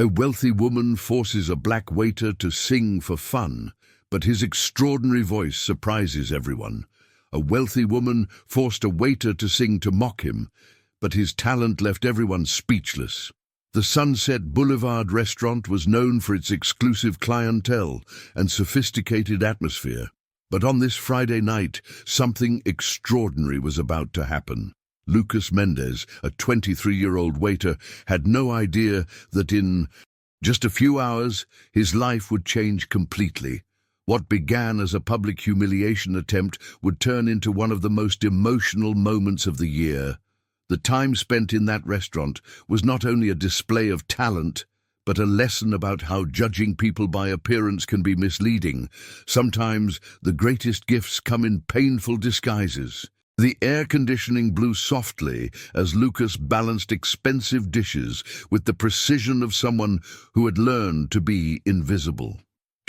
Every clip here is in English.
A wealthy woman forces a black waiter to sing for fun, but his extraordinary voice surprises everyone. A wealthy woman forced a waiter to sing to mock him, but his talent left everyone speechless. The Sunset Boulevard restaurant was known for its exclusive clientele and sophisticated atmosphere. But on this Friday night, something extraordinary was about to happen. Lucas Mendez, a 23-year-old waiter, had no idea that in just a few hours his life would change completely. What began as a public humiliation attempt would turn into one of the most emotional moments of the year. The time spent in that restaurant was not only a display of talent, but a lesson about how judging people by appearance can be misleading. Sometimes the greatest gifts come in painful disguises. The air conditioning blew softly as Lucas balanced expensive dishes with the precision of someone who had learned to be invisible.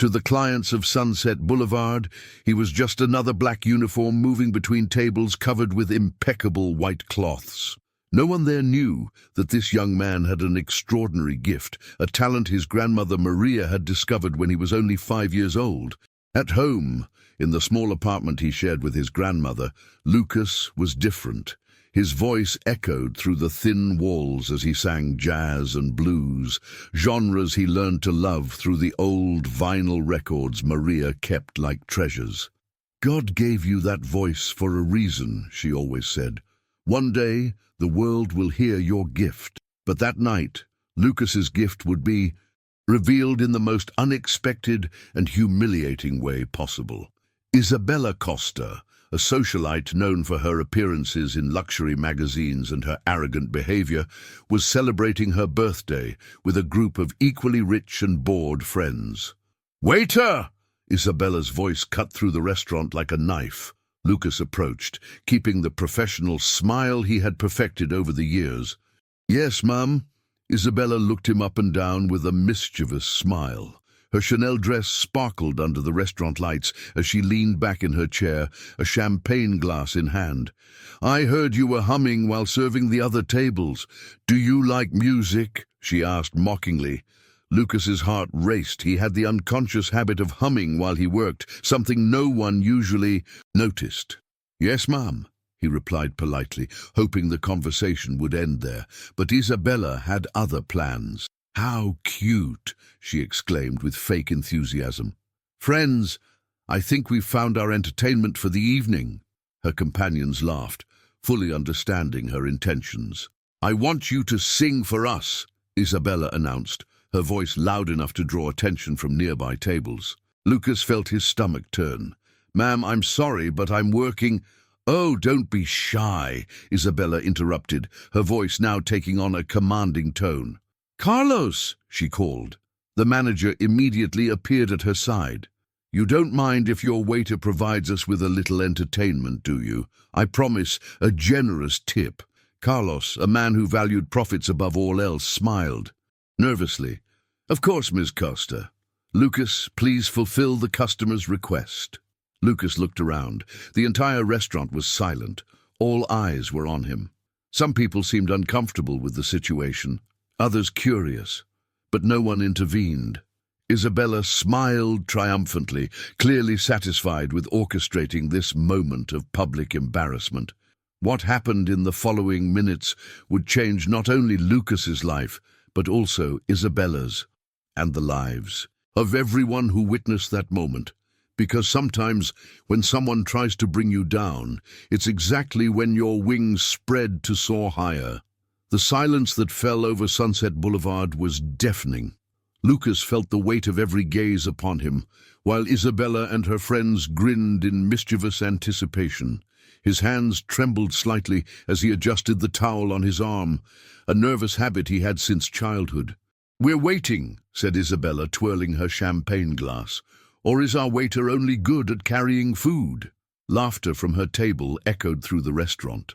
To the clients of Sunset Boulevard, he was just another black uniform moving between tables covered with impeccable white cloths. No one there knew that this young man had an extraordinary gift, a talent his grandmother Maria had discovered when he was only 5 years old. At home, in the small apartment he shared with his grandmother, Lucas was different. His voice echoed through the thin walls as he sang jazz and blues, genres he learned to love through the old vinyl records Maria kept like treasures. "God gave you that voice for a reason," she always said. "One day, the world will hear your gift." But that night, Lucas's gift would be revealed in the most unexpected and humiliating way possible. Isabella Costa, a socialite known for her appearances in luxury magazines and her arrogant behavior, was celebrating her birthday with a group of equally rich and bored friends. "Waiter!" Isabella's voice cut through the restaurant like a knife. Lucas approached, keeping the professional smile he had perfected over the years. "Yes, ma'am." Isabella looked him up and down with a mischievous smile. Her Chanel dress sparkled under the restaurant lights as she leaned back in her chair, a champagne glass in hand. "I heard you were humming while serving the other tables. Do you like music?" she asked mockingly. Lucas's heart raced. He had the unconscious habit of humming while he worked, something no one usually noticed. "Yes, ma'am," he replied politely, hoping the conversation would end there. But Isabella had other plans. "How cute!" she exclaimed with fake enthusiasm. "Friends, I think we've found our entertainment for the evening." Her companions laughed, fully understanding her intentions. "I want you to sing for us," Isabella announced, her voice loud enough to draw attention from nearby tables. Lucas felt his stomach turn. "Ma'am, I'm sorry, but I'm working—" "Oh, don't be shy," Isabella interrupted, her voice now taking on a commanding tone. "Carlos!" she called. The manager immediately appeared at her side. "You don't mind if your waiter provides us with a little entertainment, do you? I promise a generous tip." Carlos, a man who valued profits above all else, smiled. Nervously, "Of course, Ms. Costa. Lucas, please fulfill the customer's request." Lucas looked around. The entire restaurant was silent. All eyes were on him. Some people seemed uncomfortable with the situation, others curious, but no one intervened. Isabella smiled triumphantly, clearly satisfied with orchestrating this moment of public embarrassment. What happened in the following minutes would change not only Lucas's life, but also Isabella's, and the lives of everyone who witnessed that moment. Because sometimes, when someone tries to bring you down, it's exactly when your wings spread to soar higher. The silence that fell over Sunset Boulevard was deafening. Lucas felt the weight of every gaze upon him, while Isabella and her friends grinned in mischievous anticipation. His hands trembled slightly as he adjusted the towel on his arm, a nervous habit he had since childhood. "We're waiting," said Isabella, twirling her champagne glass. "Or is our waiter only good at carrying food?" Laughter from her table echoed through the restaurant.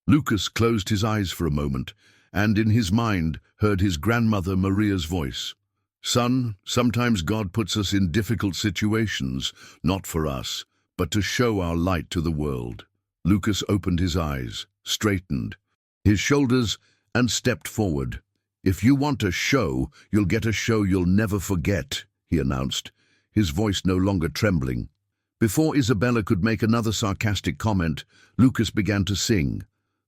Lucas closed his eyes for a moment, and in his mind heard his grandmother Maria's voice. "Son, sometimes God puts us in difficult situations, not for us, but to show our light to the world." Lucas opened his eyes, straightened his shoulders, and stepped forward. "If you want a show, you'll get a show you'll never forget," he announced, his voice no longer trembling. Before Isabella could make another sarcastic comment, Lucas began to sing.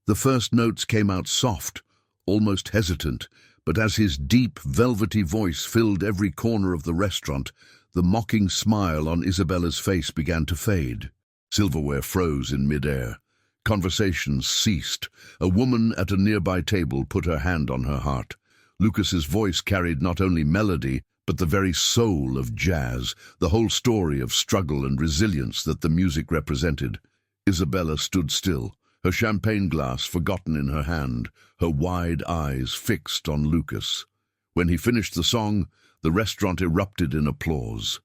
The first notes came out soft, almost hesitant, but as his deep, velvety voice filled every corner of the restaurant, the mocking smile on Isabella's face began to fade. Silverware froze in midair. Conversations ceased. A woman at a nearby table put her hand on her heart. Lucas's voice carried not only melody, but the very soul of jazz, the whole story of struggle and resilience that the music represented. Isabella stood still, her champagne glass forgotten in her hand, her wide eyes fixed on Lucas. When he finished the song, the restaurant erupted in applause.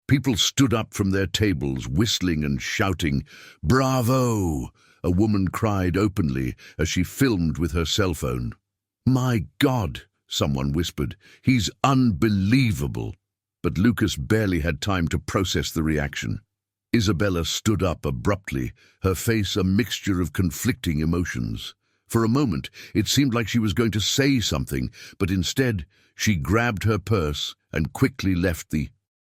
People stood up from their tables, whistling and shouting, "Bravo!" A woman cried openly as she filmed with her cell phone. "My God!" someone whispered. "He's unbelievable." But Lucas barely had time to process the reaction. Isabella stood up abruptly, her face a mixture of conflicting emotions. For a moment, it seemed like she was going to say something, but instead, she grabbed her purse and quickly left the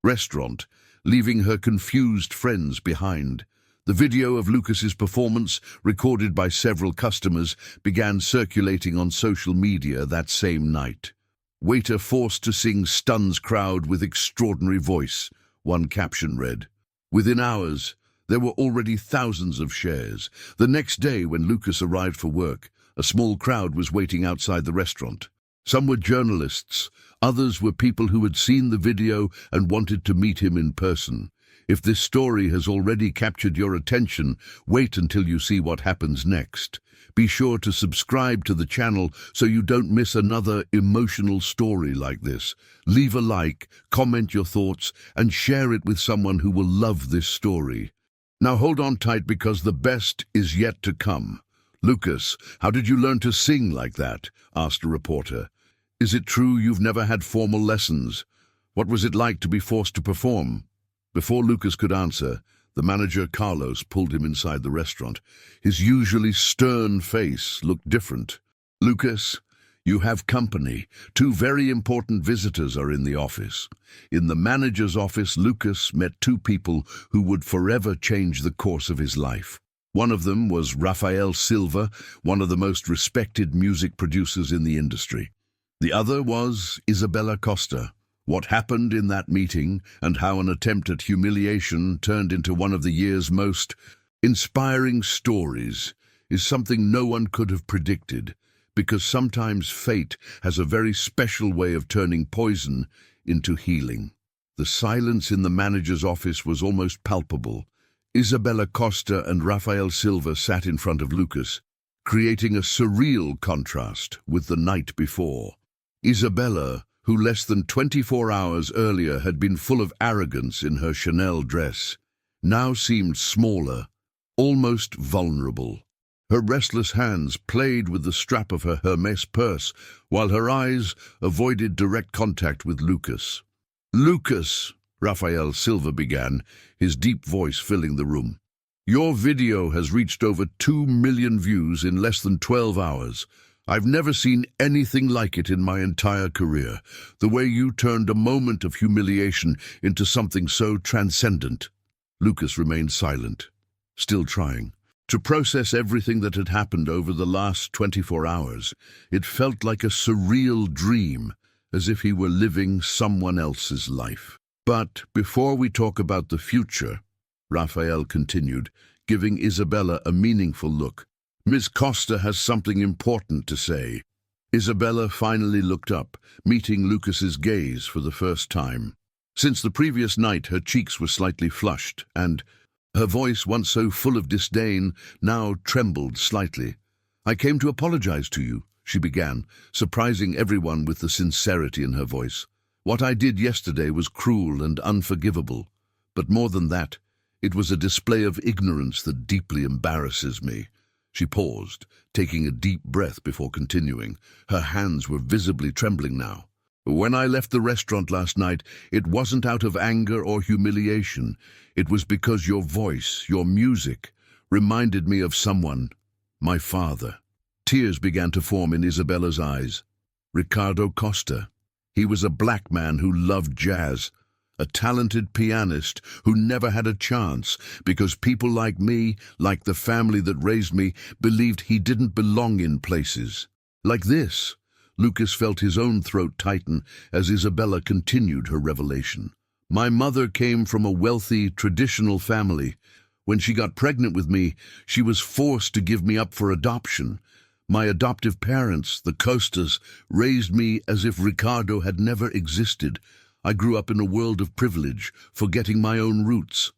restaurant, leaving her confused friends behind. The video of Lucas's performance, recorded by several customers, began circulating on social media that same night. "Waiter forced to sing stuns crowd with extraordinary voice," one caption read. Within hours, there were already thousands of shares. The next day, when Lucas arrived for work, a small crowd was waiting outside the restaurant. Some were journalists, others were people who had seen the video and wanted to meet him in person. If this story has already captured your attention, wait until you see what happens next. Be sure to subscribe to the channel so you don't miss another emotional story like this. Leave a like, comment your thoughts, and share it with someone who will love this story. Now hold on tight because the best is yet to come. "Lucas, how did you learn to sing like that?" asked a reporter. "Is it true you've never had formal lessons? What was it like to be forced to perform?" Before Lucas could answer, the manager Carlos pulled him inside the restaurant. His usually stern face looked different. "Lucas, you have company. Two very important visitors are in the office." In the manager's office, Lucas met two people who would forever change the course of his life. One of them was Rafael Silva, one of the most respected music producers in the industry. The other was Isabella Costa. What happened in that meeting and how an attempt at humiliation turned into one of the year's most inspiring stories is something no one could have predicted, because sometimes fate has a very special way of turning poison into healing. The silence in the manager's office was almost palpable. Isabella Costa and Rafael Silva sat in front of Lucas, creating a surreal contrast with the night before. Isabella, who less than 24 hours earlier had been full of arrogance in her Chanel dress, now seemed smaller, almost vulnerable. Her restless hands played with the strap of her Hermès purse, while her eyes avoided direct contact with Lucas. "Lucas," Rafael Silva began, his deep voice filling the room. "Your video has reached over 2 million views in less than 12 hours. I've never seen anything like it in my entire career. The way you turned a moment of humiliation into something so transcendent." Lucas remained silent, still trying to process everything that had happened over the last 24 hours. It felt like a surreal dream, as if he were living someone else's life. "But before we talk about the future," Rafael continued, giving Isabella a meaningful look, "Ms. Costa has something important to say." Isabella finally looked up, meeting Lucas's gaze for the first time. Since the previous night, her cheeks were slightly flushed, and her voice, once so full of disdain, now trembled slightly. "I came to apologize to you," she began, surprising everyone with the sincerity in her voice. "What I did yesterday was cruel and unforgivable. But more than that, it was a display of ignorance that deeply embarrasses me." She paused, taking a deep breath before continuing. Her hands were visibly trembling now. "When I left the restaurant last night, it wasn't out of anger or humiliation. It was because your voice, your music, reminded me of someone, my father." Tears began to form in Isabella's eyes. Ricardo Costa. He was a black man who loved jazz, a talented pianist who never had a chance because people like me, like the family that raised me, believed he didn't belong in places. Like this, Lucas felt his own throat tighten as Isabella continued her revelation. My mother came from a wealthy, traditional family. When she got pregnant with me, she was forced to give me up for adoption. My adoptive parents, the Costas, raised me as if Ricardo had never existed. I grew up in a world of privilege, forgetting my own roots.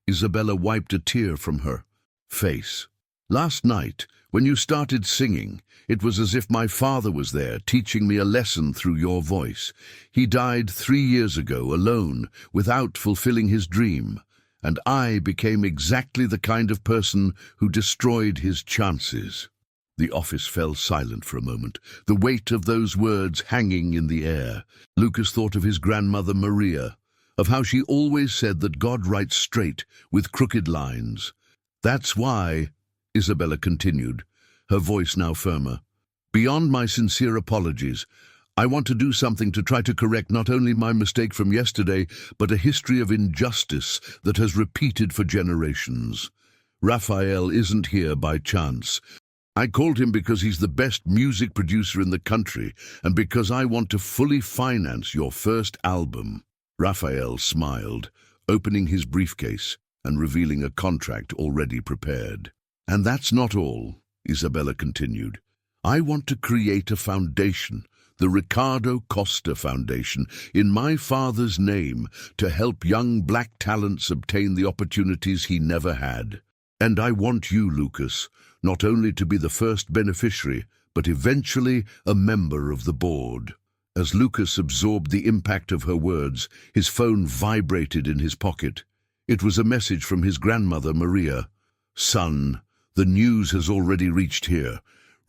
Isabella wiped a tear from her face. Last night, when you started singing, it was as if my father was there, teaching me a lesson through your voice. He died 3 years ago, alone, without fulfilling his dream, and I became exactly the kind of person who destroyed his chances. The office fell silent for a moment, the weight of those words hanging in the air. Lucas thought of his grandmother Maria, of how she always said that God writes straight, with crooked lines. That's why, Isabella continued, her voice now firmer, beyond my sincere apologies, I want to do something to try to correct not only my mistake from yesterday, but a history of injustice that has repeated for generations. Raphael isn't here by chance. I called him because he's the best music producer in the country and because I want to fully finance your first album. Raphael smiled, opening his briefcase and revealing a contract already prepared. And that's not all, Isabella continued. I want to create a foundation, the Ricardo Costa Foundation, in my father's name to help young black talents obtain the opportunities he never had. And I want you, Lucas, not only to be the first beneficiary, but eventually a member of the board. As Lucas absorbed the impact of her words, his phone vibrated in his pocket. It was a message from his grandmother, Maria. Son, the news has already reached here.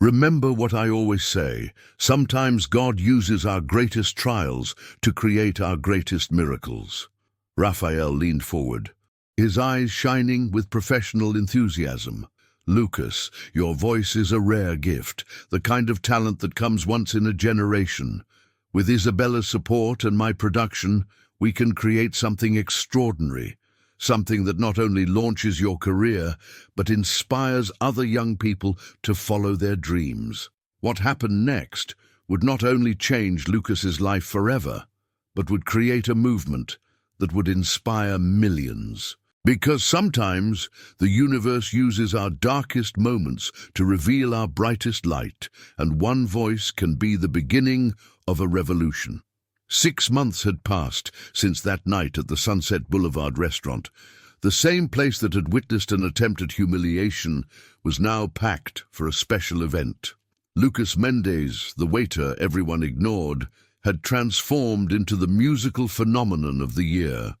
Remember what I always say, sometimes God uses our greatest trials to create our greatest miracles. Raphael leaned forward, his eyes shining with professional enthusiasm. Lucas, your voice is a rare gift, the kind of talent that comes once in a generation. With Isabella's support and my production, we can create something extraordinary, something that not only launches your career, but inspires other young people to follow their dreams. What happened next would not only change Lucas's life forever, but would create a movement that would inspire millions. Because sometimes the universe uses our darkest moments to reveal our brightest light, and one voice can be the beginning of a revolution. 6 months had passed since that night at the Sunset Boulevard restaurant. The same place that had witnessed an attempt at humiliation was now packed for a special event. Lucas Mendez, the waiter everyone ignored, had transformed into the musical phenomenon of the year.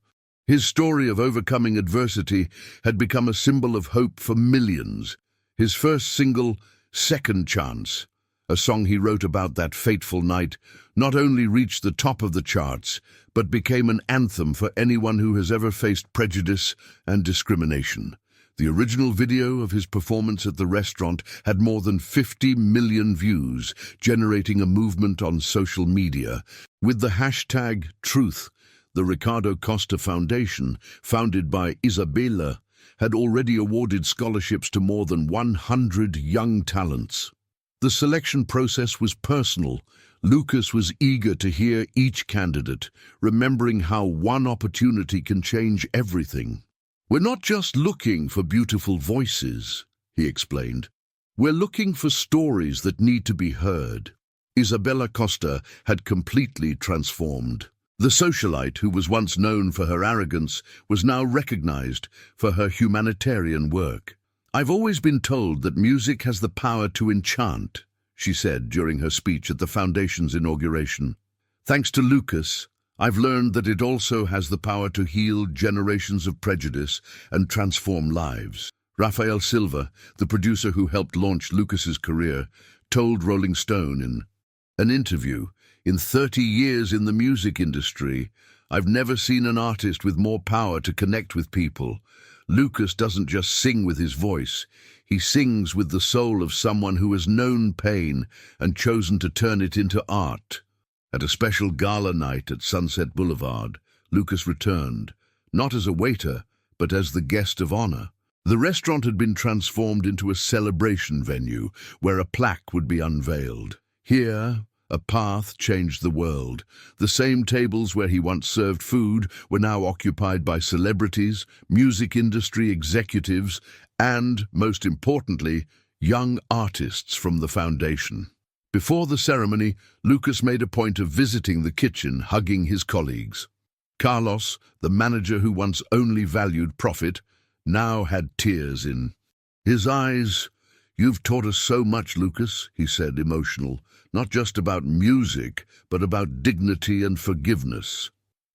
His story of overcoming adversity had become a symbol of hope for millions. His first single, Second Chance, a song he wrote about that fateful night, not only reached the top of the charts, but became an anthem for anyone who has ever faced prejudice and discrimination. The original video of his performance at the restaurant had more than 50 million views, generating a movement on social media. With the hashtag #Truth, the Ricardo Costa Foundation, founded by Isabella, had already awarded scholarships to more than 100 young talents. The selection process was personal. Lucas was eager to hear each candidate, remembering how one opportunity can change everything. We're not just looking for beautiful voices, he explained. We're looking for stories that need to be heard. Isabella Costa had completely transformed. The socialite who was once known for her arrogance was now recognized for her humanitarian work. I've always been told that music has the power to enchant, she said during her speech at the foundation's inauguration. Thanks to Lucas, I've learned that it also has the power to heal generations of prejudice and transform lives. Rafael Silva, the producer who helped launch Lucas's career, told Rolling Stone in an interview, "In 30 years in the music industry, I've never seen an artist with more power to connect with people. Lucas doesn't just sing with his voice. He sings with the soul of someone who has known pain and chosen to turn it into art. At a special gala night at Sunset Boulevard, Lucas returned, not as a waiter, but as the guest of honor. The restaurant had been transformed into a celebration venue where a plaque would be unveiled. Here, a path changed the world. The same tables where he once served food were now occupied by celebrities, music industry executives, and, most importantly, young artists from the foundation. Before the ceremony, Lucas made a point of visiting the kitchen, hugging his colleagues. Carlos, the manager who once only valued profit, now had tears in his eyes. "You've taught us so much, Lucas," he said, emotional, "not just about music, but about dignity and forgiveness."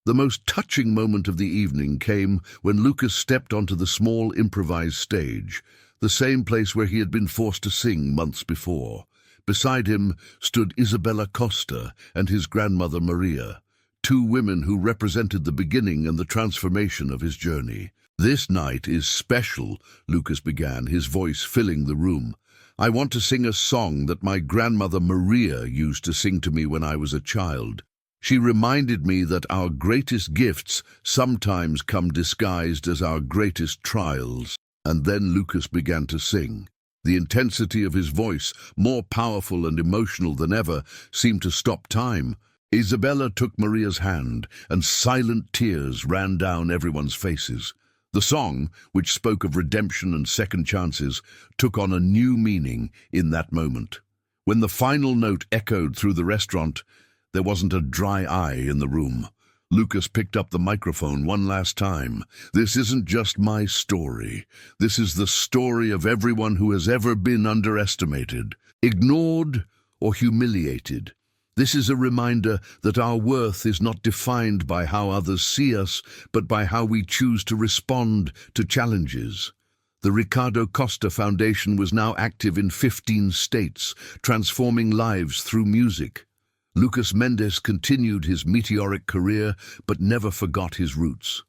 The most touching moment of the evening came when Lucas stepped onto the small improvised stage, the same place where he had been forced to sing months before. Beside him stood Isabella Costa and his grandmother Maria, two women who represented the beginning and the transformation of his journey. "This night is special," Lucas began, his voice filling the room. "I want to sing a song that my grandmother Maria used to sing to me when I was a child. She reminded me that our greatest gifts sometimes come disguised as our greatest trials." And then Lucas began to sing. The intensity of his voice, more powerful and emotional than ever, seemed to stop time. Isabella took Maria's hand, and silent tears ran down everyone's faces. The song, which spoke of redemption and second chances, took on a new meaning in that moment. When the final note echoed through the restaurant, there wasn't a dry eye in the room. Lucas picked up the microphone one last time. "This isn't just my story. This is the story of everyone who has ever been underestimated, ignored, or humiliated. This is a reminder that our worth is not defined by how others see us, but by how we choose to respond to challenges." The Ricardo Costa Foundation was now active in 15 states, transforming lives through music. Lucas Mendes continued his meteoric career, but never forgot his roots.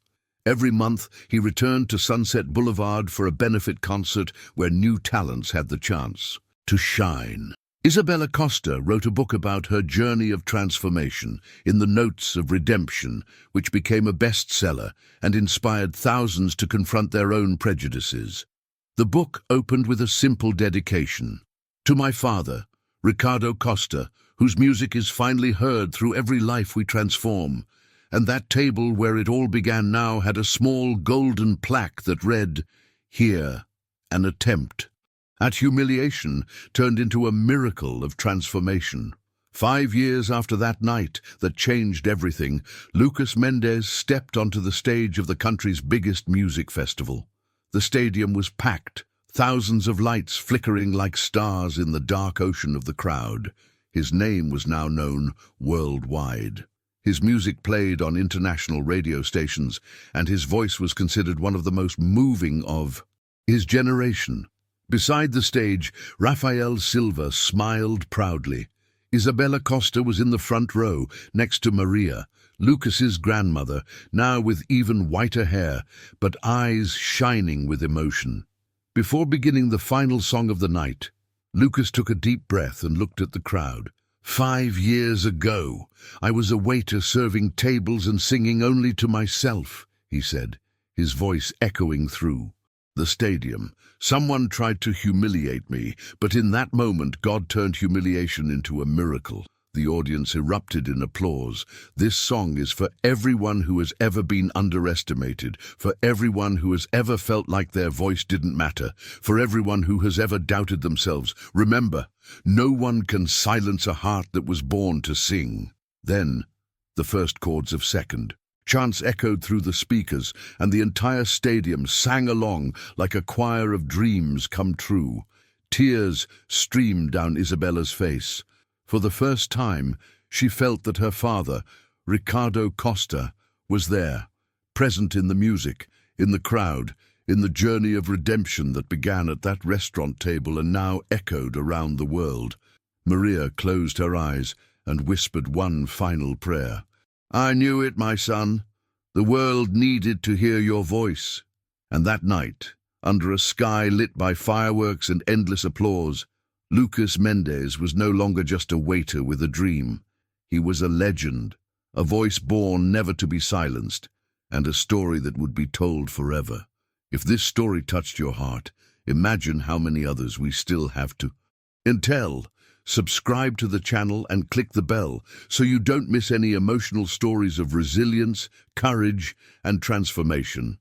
Every month, he returned to Sunset Boulevard for a benefit concert where new talents had the chance to shine. Isabella Costa wrote a book about her journey of transformation, In the Notes of Redemption, which became a bestseller and inspired thousands to confront their own prejudices. The book opened with a simple dedication. "To my father, Ricardo Costa, whose music is finally heard through every life we transform." And that table where it all began now had a small golden plaque that read, "Here, an attempt at humiliation turned into a miracle of transformation." 5 years after that night that changed everything, Lucas Mendes stepped onto the stage of the country's biggest music festival. The stadium was packed, thousands of lights flickering like stars in the dark ocean of the crowd. His name was now known worldwide. His music played on international radio stations, and his voice was considered one of the most moving of his generation. Beside the stage, Rafael Silva smiled proudly. Isabella Costa was in the front row, next to Maria, Lucas's grandmother, now with even whiter hair, but eyes shining with emotion. Before beginning the final song of the night, Lucas took a deep breath and looked at the crowd. 5 years ago, I was a waiter serving tables and singing only to myself," he said, his voice echoing through the stadium. "Someone tried to humiliate me, but in that moment God turned humiliation into a miracle." The audience erupted in applause. "This song is for everyone who has ever been underestimated, for everyone who has ever felt like their voice didn't matter, for everyone who has ever doubted themselves. Remember, no one can silence a heart that was born to sing." Then, the first chords of Second. Chants echoed through the speakers, and the entire stadium sang along like a choir of dreams come true. Tears streamed down Isabella's face. For the first time, she felt that her father, Ricardo Costa, was there, present in the music, in the crowd, in the journey of redemption that began at that restaurant table and now echoed around the world. Maria closed her eyes and whispered one final prayer. "I knew it, my son. The world needed to hear your voice." And that night, under a sky lit by fireworks and endless applause, Lucas Mendez was no longer just a waiter with a dream. He was a legend, a voice born never to be silenced, and a story that would be told forever. If this story touched your heart, imagine how many others we still have to tell. Subscribe to the channel and click the bell so you don't miss any emotional stories of resilience, courage, and transformation.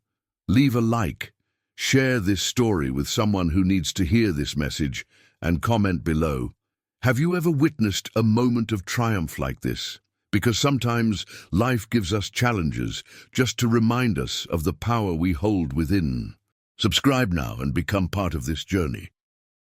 Leave a like, share this story with someone who needs to hear this message, and comment below. Have you ever witnessed a moment of triumph like this? Because sometimes life gives us challenges just to remind us of the power we hold within. Subscribe now and become part of this journey.